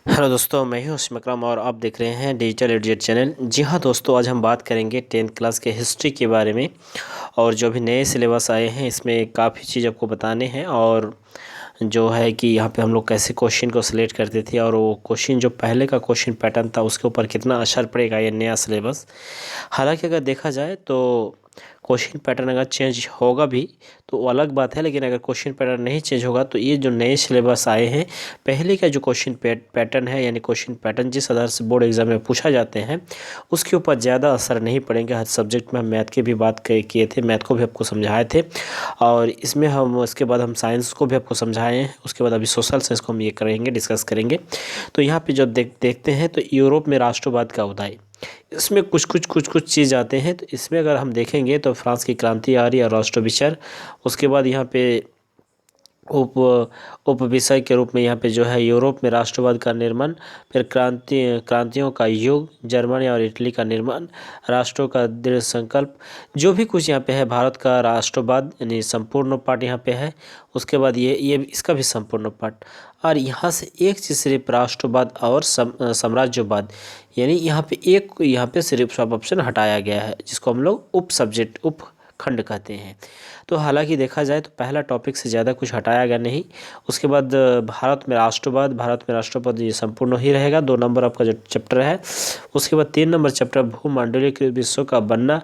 Hello दोस्तों, मैं हूं उसम अकरम और आप देख रहे हैं डिजिटल एडुकेट चैनल। जी हाँ दोस्तों, आज हम बात करेंगे 10th क्लास के हिस्ट्री के बारे में। और जो भी नए सिलेबस आए हैं इसमें काफ़ी चीज़ आपको बताने हैं। और जो है कि यहाँ पे हम लोग कैसे क्वेश्चन को सिलेक्ट करते थे और वो क्वेश्चन जो पहले का क्वेश्चन पैटर्न था उसके ऊपर कितना असर पड़ेगा ये नया सिलेबस। हालांकि अगर देखा जाए तो क्वेश्चन पैटर्न अगर चेंज होगा भी तो वो अलग बात है, लेकिन अगर क्वेश्चन पैटर्न नहीं चेंज होगा तो ये जो नए सिलेबस आए हैं, पहले का जो क्वेश्चन पैटर्न है यानी क्वेश्चन पैटर्न जिस आधार से बोर्ड एग्जाम में पूछा जाते हैं उसके ऊपर ज़्यादा असर नहीं पड़ेंगे। हर सब्जेक्ट में हम मैथ की भी बात किए थे, मैथ को भी आपको समझाए थे। और इसमें हम उसके बाद हम साइंस को भी आपको समझाए हैं। उसके बाद अभी सोशल साइंस को हम ये करेंगे, डिस्कस करेंगे। तो यहाँ पे जब देखते हैं तो यूरोप में राष्ट्रवाद का उदय, इसमें कुछ चीज़ आते हैं। तो इसमें अगर हम देखेंगे तो फ्रांस की क्रांति आ रही है, राष्ट्र विचार। उसके बाद यहाँ पे उप उप विषय के रूप में यहाँ पे जो है यूरोप में राष्ट्रवाद का निर्माण, फिर क्रांतियों का युग, जर्मनी और इटली का निर्माण, राष्ट्रों का दृढ़ संकल्प, जो भी कुछ यहाँ पे है, भारत का राष्ट्रवाद यानी संपूर्ण पाठ यहाँ पे है। उसके बाद ये इसका भी संपूर्ण पाठ। और यहाँ से एक चीज़ सिर्फ राष्ट्रवाद और साम्राज्यवाद, यानी यहाँ पे सिर्फ सब ऑप्शन हटाया गया है, जिसको हम लोग उप सब्जेक्ट उप खंड कहते हैं। तो हालांकि देखा जाए तो पहला टॉपिक से ज़्यादा कुछ हटाया गया नहीं। उसके बाद भारत में राष्ट्रवाद ये संपूर्ण ही रहेगा, 2 नंबर आपका जो चैप्टर है। उसके बाद 3 नंबर चैप्टर भूमंडलीय विश्व का बनना,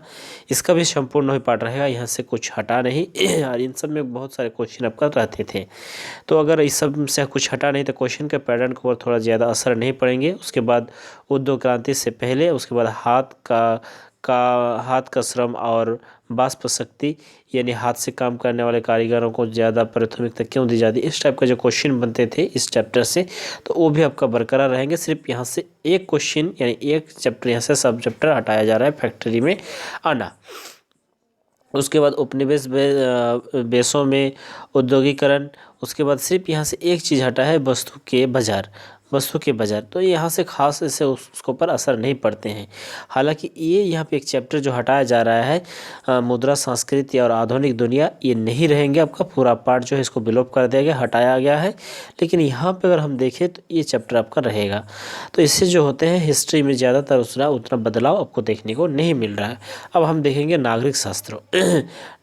इसका भी संपूर्ण ही पाठ रहेगा, यहाँ से कुछ हटा नहीं। और इन सब में बहुत सारे क्वेश्चन आपका रहते थे। तो अगर इस सब से कुछ हटा नहीं तो क्वेश्चन के पैटर्न के ऊपर थोड़ा ज़्यादा असर नहीं पड़ेंगे। उसके बाद उद्योग क्रांति से पहले, उसके बाद हाथ का श्रम और वाष्प शक्ति, यानी हाथ से काम करने वाले कारीगरों को ज़्यादा प्राथमिकता क्यों दी जाती है, इस टाइप का जो क्वेश्चन बनते थे इस चैप्टर से, तो वो भी आपका बरकरार रहेंगे। सिर्फ यहाँ से एक क्वेश्चन यानी एक चैप्टर यहाँ से सब चैप्टर हटाया जा रहा है, फैक्ट्री में आना। उसके बाद उपनिवेश बेसों में उद्योगीकरण। उसके बाद सिर्फ यहाँ से एक चीज़ हटा है, वस्तु के बाजार। तो यहाँ से खास ऐसे उसके ऊपर असर नहीं पड़ते हैं। हालांकि ये यहाँ पे एक चैप्टर जो हटाया जा रहा है, मुद्रा संस्कृति और आधुनिक दुनिया, ये नहीं रहेंगे। आपका पूरा पार्ट जो है इसको विलोप कर दिया गया, हटाया गया है। लेकिन यहाँ पे अगर हम देखें तो ये चैप्टर आपका रहेगा। तो इससे जो होते हैं हिस्ट्री में ज़्यादातर उतना बदलाव आपको देखने को नहीं मिल रहा है। अब हम देखेंगे नागरिक शास्त्र।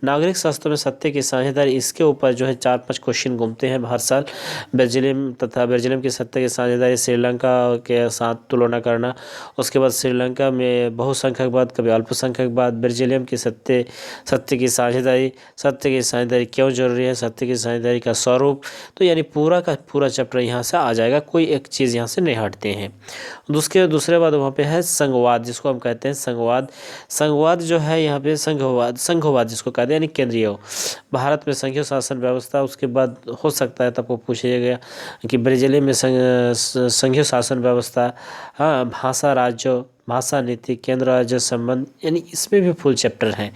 नागरिक शास्त्र में सत्य की साझेदारी, इसके ऊपर जो है 4-5 क्वेश्चन घूमते हैं हर साल। बेल्जियम की सत्य की साझेदारी, श्रीलंका के साथ तुलना करना। उसके बाद श्रीलंका में बहुसंख्यकवाद, कभी अल्पसंख्यकवाद, बेल्जियम की सत्य की साझेदारी क्यों जरूरी है, सत्य की साझेदारी का स्वरूप। तो यानी पूरा का पूरा चैप्टर यहाँ से आ जाएगा, कोई एक चीज़ यहाँ से नहीं हटते हैं। दूसरे बाद वहाँ पे है संघवाद, जिसको हम कहते हैं संघवाद जो है यहाँ पे संघवाद जिसको कहते हैं, यानी केंद्रीय भारत में संघीय शासन व्यवस्था। उसके बाद हो सकता है तो आपको पूछा गया कि ब्राज़ील में संघीय शासन व्यवस्था, हाँ, भाषा नीति, केंद्र राज्य संबंध, यानी इसमें भी फुल चैप्टर हैं।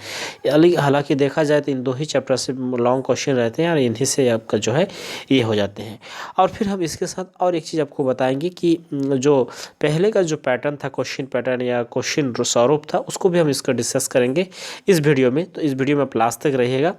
हालांकि देखा जाए तो इन 2 ही चैप्टर से लॉन्ग क्वेश्चन रहते हैं और इन्हीं से आपका जो है ये हो जाते हैं। और फिर हम इसके साथ और एक चीज़ आपको बताएंगे कि जो पहले का जो पैटर्न था, क्वेश्चन पैटर्न या क्वेश्चन स्वरूप था, उसको भी हम इसका डिस्कस करेंगे इस वीडियो में। तो इस वीडियो में आप लास्ट तक रहिएगा।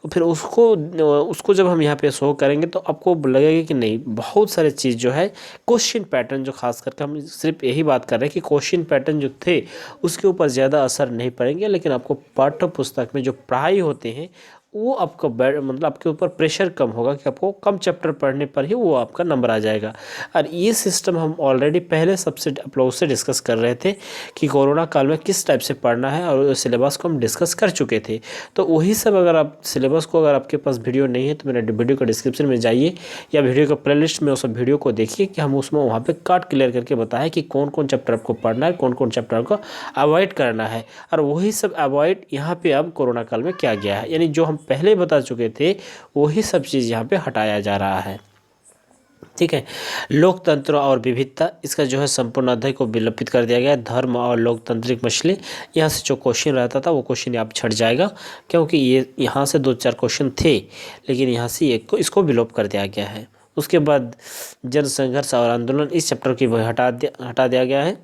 फिर उसको जब हम यहाँ पे शो करेंगे तो आपको लगेगा कि नहीं, बहुत सारे चीज़ जो है क्वेश्चन पैटर्न, जो खास करके हम सिर्फ यही बात कर रहे हैं कि क्वेश्चन पैटर्न जो थे उसके ऊपर ज़्यादा असर नहीं पड़ेंगे। लेकिन आपको पाठ्य पुस्तक में जो पढ़ाई होते हैं वो आपको मतलब आपके ऊपर प्रेशर कम होगा कि आपको कम चैप्टर पढ़ने पर ही वो आपका नंबर आ जाएगा। और ये सिस्टम हम ऑलरेडी पहले सबसे आप लोगों से डिस्कस कर रहे थे कि कोरोना काल में किस टाइप से पढ़ना है, और सिलेबस को हम डिस्कस कर चुके थे। तो वही सब अगर आप सिलेबस को, अगर आपके पास वीडियो नहीं है तो मेरे वीडियो का डिस्क्रिप्शन में जाइए या वीडियो का प्लेलिस्ट में उस वीडियो को देखिए कि हम उसमें वहाँ पर काट क्लियर करके बताएं कि कौन कौन चैप्टर आपको पढ़ना है, कौन कौन चैप्टर को अवॉइड करना है। और वही सब अवॉइड यहाँ पे अब कोरोना काल में किया गया है, यानी जो हम पहले बता चुके थे वही सब चीज़ यहाँ पे हटाया जा रहा है। ठीक है। लोकतंत्र और विविधता, इसका जो है संपूर्ण अध्याय को विलोपित कर दिया गया है। धर्म और लोकतांत्रिक मसले, यहाँ से जो क्वेश्चन रहता था वो क्वेश्चन आप छट जाएगा, क्योंकि ये यहाँ से 2-4 क्वेश्चन थे, लेकिन यहाँ से एक को इसको विलोप कर दिया गया है। उसके बाद जन संघर्ष और आंदोलन, इस चैप्टर की वह हटा दिया गया है।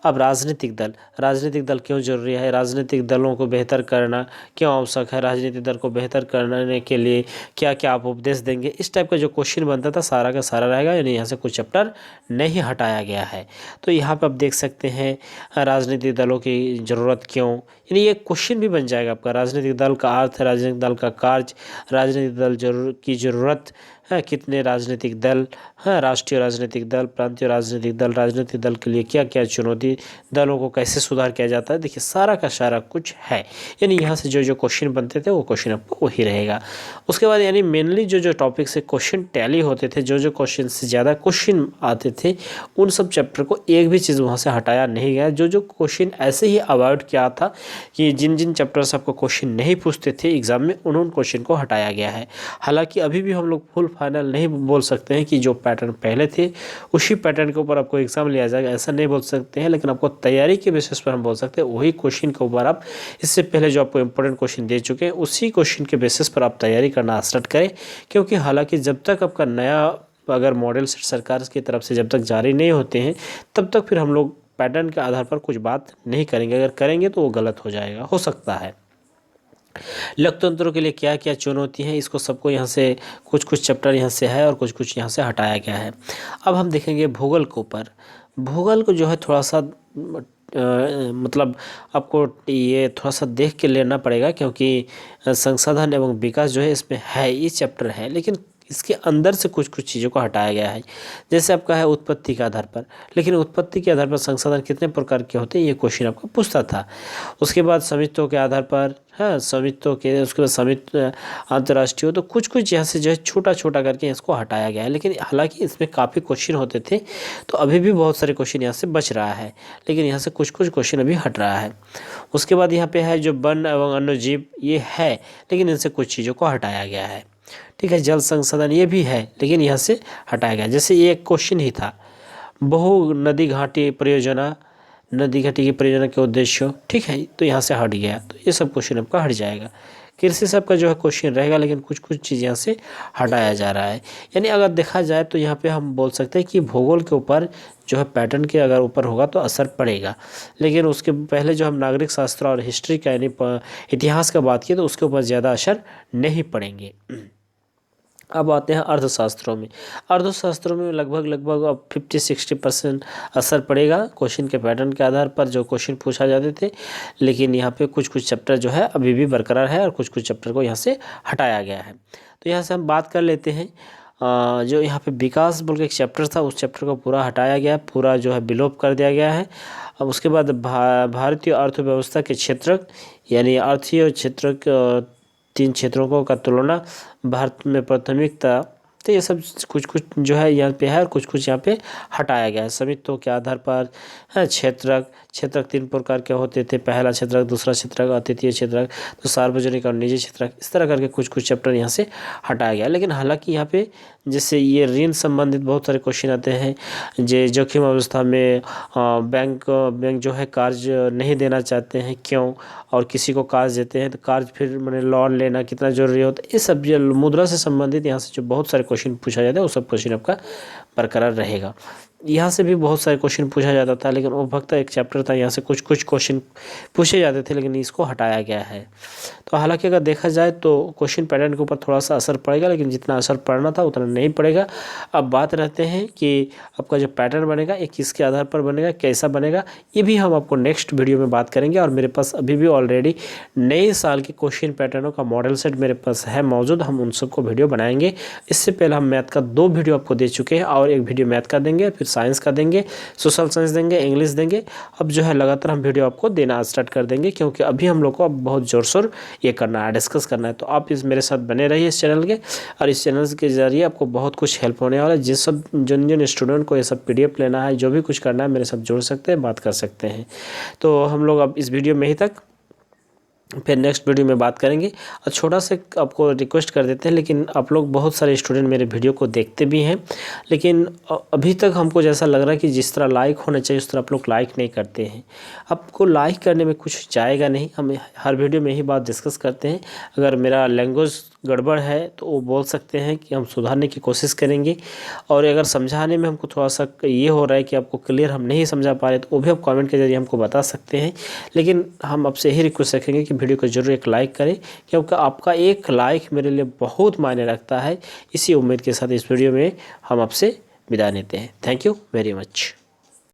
अब राजनीतिक दल क्यों जरूरी है, राजनीतिक दलों को बेहतर करना क्यों आवश्यक है, राजनीतिक दल को बेहतर करने के लिए क्या क्या आप उपदेश देंगे, इस टाइप का जो क्वेश्चन बनता था सारा का सारा रहेगा, यानी यहाँ से कोई चैप्टर नहीं हटाया गया है। तो यहाँ पर आप देख सकते हैं राजनीतिक दलों की ज़रूरत क्यों, यानी ये क्वेश्चन भी बन जाएगा आपका। राजनीतिक दल का अर्थ, राजनीतिक दल का कार्य, राजनीतिक दल की ज़रूरत है, कितने राजनीतिक दल हैं, राष्ट्रीय राजनीतिक दल, प्रांतीय राजनीतिक दल के लिए क्या क्या चुनौती, दलों को कैसे सुधार किया जाता है, देखिए सारा का सारा कुछ है। यानी यहाँ से जो जो क्वेश्चन बनते थे वो क्वेश्चन आपको वही रहेगा। उसके बाद यानी मेनली जो जो टॉपिक से क्वेश्चन टैली होते थे, जो जो क्वेश्चन से ज़्यादा क्वेश्चन आते थे, उन सब चैप्टर को एक भी चीज़ वहाँ से हटाया नहीं गया। जो जो क्वेश्चन ऐसे ही अवॉइड किया था कि जिन जिन चैप्टर से आपको क्वेश्चन नहीं पूछते थे एग्जाम में, उन क्वेश्चन को हटाया गया है। हालांकि अभी भी हम लोग फुल फाइनल नहीं बोल सकते हैं कि जो पैटर्न पहले थे उसी पैटर्न के ऊपर आपको एग्जाम लिया जाएगा, ऐसा नहीं बोल सकते हैं। लेकिन आपको तैयारी के बेसिस पर हम बोल सकते हैं वही क्वेश्चन के ऊपर आप इससे पहले जो आपको इंपॉर्टेंट क्वेश्चन दे चुके हैं उसी क्वेश्चन के बेसिस पर आप तैयारी करना स्टार्ट करें। क्योंकि हालांकि जब तक आपका नया अगर मॉडल सेट सरकार की तरफ से जब तक जारी नहीं होते हैं तब तक फिर हम लोग पैटर्न के आधार पर कुछ बात नहीं करेंगे। अगर करेंगे तो वो गलत हो जाएगा, हो सकता है। लोकतंत्रों के लिए क्या क्या चुनौती है, इसको सबको यहाँ से कुछ कुछ चैप्टर यहाँ से है और कुछ कुछ यहाँ से हटाया गया है। अब हम देखेंगे भूगोल के ऊपर। भूगोल को जो है थोड़ा सा मतलब आपको ये थोड़ा सा देख के लेना पड़ेगा, क्योंकि संसाधन एवं विकास जो है इसमें है, ये चैप्टर है, लेकिन इसके अंदर से कुछ कुछ चीज़ों को हटाया गया है। जैसे आपका है उत्पत्ति के आधार पर, लेकिन उत्पत्ति के आधार पर संसाधन कितने प्रकार के होते हैं ये क्वेश्चन आपका पूछता था। उसके बाद स्वामित्व के आधार पर, हाँ स्वामित्व के, उसके बाद स्वामित्व अंतर्राष्ट्रीय, तो कुछ कुछ यहाँ से जो है छोटा छोटा करके इसको हटाया गया है। लेकिन हालांकि इसमें काफ़ी क्वेश्चन होते थे, तो अभी भी बहुत सारे क्वेश्चन यहाँ से बच रहा है, लेकिन यहाँ से कुछ कुछ क्वेश्चन अभी हट रहा है। उसके बाद यहाँ पे है जो वन एवं अन्य जीव, ये है लेकिन इनसे कुछ चीज़ों को हटाया गया है। ठीक है, जल संसाधन ये भी है लेकिन यहाँ से हटाया गया। जैसे ये एक क्वेश्चन ही था, बहु नदी घाटी परियोजना, नदी घाटी की परियोजना के उद्देश्य, ठीक है, तो यहाँ से हट गया। तो ये सब क्वेश्चन आपका हट जाएगा। कृषि सब का जो है क्वेश्चन रहेगा, लेकिन कुछ कुछ चीज़ यहाँ से हटाया जा रहा है। यानी अगर देखा जाए तो यहाँ पे हम बोल सकते हैं कि भूगोल के ऊपर जो है पैटर्न के अगर ऊपर होगा तो असर पड़ेगा, लेकिन उसके पहले जो हम नागरिक शास्त्र और हिस्ट्री का यानी इतिहास का बात किए तो उसके ऊपर ज़्यादा असर नहीं पड़ेंगे। अब आते हैं अर्थशास्त्रों में। अर्थशास्त्रों में लगभग अब 50-60% असर पड़ेगा क्वेश्चन के पैटर्न के आधार पर जो क्वेश्चन पूछा जाते थे। लेकिन यहाँ पे कुछ कुछ चैप्टर जो है अभी भी बरकरार है और कुछ कुछ चैप्टर को यहाँ से हटाया गया है। तो यहाँ से हम बात कर लेते हैं जो यहाँ पे विकास बोल के एक चैप्टर था, उस चैप्टर को पूरा हटाया गया, पूरा जो है विलोप कर दिया गया है। अब उसके बाद भारतीय अर्थव्यवस्था के क्षेत्रक, यानी आर्थिक क्षेत्र 3 क्षेत्रों का तुलना, भारत में प्राथमिकता, तो ये सब कुछ कुछ जो है यहाँ पे है और कुछ कुछ यहाँ पे हटाया गया है। स्वामित्व के आधार पर है, क्षेत्रक 3 प्रकार के होते थे, पहला क्षेत्रक, दूसरा क्षेत्रक, तृतीय क्षेत्रक, तो सार्वजनिक और निजी क्षेत्रक, इस तरह करके कुछ कुछ चैप्टर यहाँ से हटाया गया। लेकिन हालांकि यहाँ पे जैसे ये ऋण संबंधित बहुत सारे क्वेश्चन आते हैं, जो जोखिम अवस्था में बैंक जो है कर्ज नहीं देना चाहते हैं क्यों, और किसी को कर्ज देते हैं तो कर्ज फिर मैंने लोन लेना कितना जरूरी होता है, ये सब जो मुद्रा से संबंधित यहाँ से जो बहुत सारे क्वेश्चन पूछा जाता है वो सब क्वेश्चन आपका बरकरार रहेगा। यहाँ से भी बहुत सारे क्वेश्चन पूछा जाता था, लेकिन वो भक्त एक चैप्टर था, यहाँ से कुछ कुछ क्वेश्चन पूछे जाते थे, लेकिन इसको हटाया गया है। तो हालांकि अगर देखा जाए तो क्वेश्चन पैटर्न के ऊपर थोड़ा सा असर पड़ेगा, लेकिन जितना असर पड़ना था उतना नहीं पड़ेगा। अब बात रहते हैं कि आपका जो पैटर्न बनेगा ये किसके आधार पर बनेगा, कैसा बनेगा, ये भी हम आपको नेक्स्ट वीडियो में बात करेंगे। और मेरे पास अभी भी ऑलरेडी नए साल के क्वेश्चन पैटर्नों का मॉडल सेट मेरे पास है मौजूद, हम उन सबको वीडियो बनाएंगे। इससे पहले हम मैथ का 2 वीडियो आपको दे चुके हैं और एक वीडियो मैथ का देंगे, फिर साइंस का देंगे, सोशल साइंस देंगे, इंग्लिश देंगे। अब जो है लगातार हम वीडियो आपको देना स्टार्ट कर देंगे, क्योंकि अभी हम लोग को अब बहुत जोर शोर ये करना है, डिस्कस करना है। तो आप इस मेरे साथ बने रहिए इस चैनल के, और इस चैनल के जरिए आपको बहुत कुछ हेल्प होने वाला है। जिन स्टूडेंट को ये सब PDF लेना है, जो भी कुछ करना है, मेरे साथ जुड़ सकते हैं, बात कर सकते हैं। तो हम लोग अब इस वीडियो में ही तक, फिर नेक्स्ट वीडियो में बात करेंगे। और छोटा सा आपको रिक्वेस्ट कर देते हैं, लेकिन आप लोग बहुत सारे स्टूडेंट मेरे वीडियो को देखते भी हैं, लेकिन अभी तक हमको जैसा लग रहा है कि जिस तरह लाइक होना चाहिए उस तरह आप लोग लाइक नहीं करते हैं। आपको लाइक करने में कुछ जाएगा नहीं, हम हर वीडियो में ही बात डिस्कस करते हैं। अगर मेरा लैंग्वेज गड़बड़ है तो वो बोल सकते हैं कि हम सुधारने की कोशिश करेंगे। और अगर समझाने में हमको थोड़ा सा ये हो रहा है कि आपको क्लियर हम नहीं समझा पा रहे तो वो भी आप कमेंट के जरिए हमको बता सकते हैं। लेकिन हम आपसे यही रिक्वेस्ट रखेंगे कि वीडियो को जरूर एक लाइक करें, क्योंकि आपका एक लाइक मेरे लिए बहुत मायने रखता है। इसी उम्मीद के साथ इस वीडियो में हम आपसे विदा लेते हैं। Thank you very much.